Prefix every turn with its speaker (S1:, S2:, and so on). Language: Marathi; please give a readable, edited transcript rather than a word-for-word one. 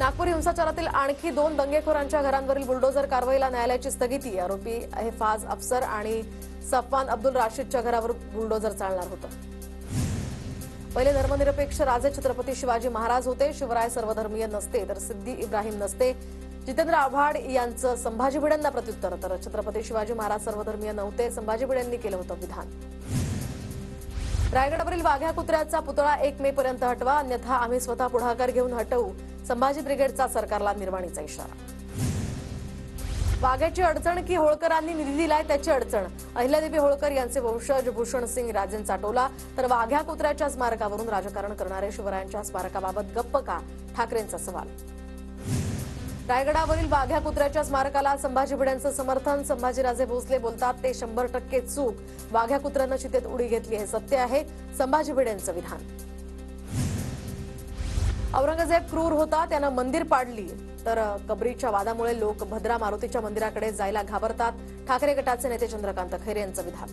S1: नागपूर हिंसाचारातील आणखी 2 दंगेखोरांच्या घरांवरील बुलडोझर कारवाईला न्यायालयाची स्थगिती। आरोपी हेफाज अफसर आणि सफवान अब्दुल राशीदच्या घरावर बुलडोझर चालणार होतं। पहिले धर्मनिरपेक्ष राजे छत्रपती शिवाजी महाराज होते। शिवराय सर्वधर्मीय नसते तर सिद्दी इब्राहिम नसते। जितेंद्र आव्हाड यांचं संभाजी भिडेंना प्रत्युत्तर। तर छत्रपती शिवाजी महाराज सर्वधर्मीय नव्हते, संभाजी भिडेंनी केलं होतं विधान। रायगडावरील वाघ्या कुत्र्याचा पुतळा 1 मे पर्यंत हटवा, अन्यथा आम्ही स्वतः पुढाकार घेऊन हटवू, संभाजी ब्रिगेडचा सरकारला निर्वाणीचा इशारा। वाघ्याची अडचण की होळकरांनी निधी दिलाय त्याची अडचण, अहिल्यादेवी होळकर यांचे वंशज भूषण सिंग राजेंचा टोला। तर वाघ्या कुत्र्याच्या स्मारकावरून राजकारण करणारे शिवरायांच्या स्मारकाबाबत गप्प का, ठाकरेंचा सवाल। रायगडावरील वाघ्या कुत्र्याच्या स्मारकाला संभाजी भिडेंचं समर्थन। संभाजीराजे भोसले बोलतात ते 100% चूक, वाघ्या कुत्र्यानं चितेत उडी घेतली हे सत्य आहे, संभाजी भिडेंचं विधान। औरंगजेब क्रूर होता, त्यानं मंदिर पाडली, तर कबरीच्या वादामुळे लोक भद्रा मारुतीच्या मंदिराकडे जायला घाबरतात, ठाकरे गटाचे नेते चंद्रकांत खैरे यांचं विधान।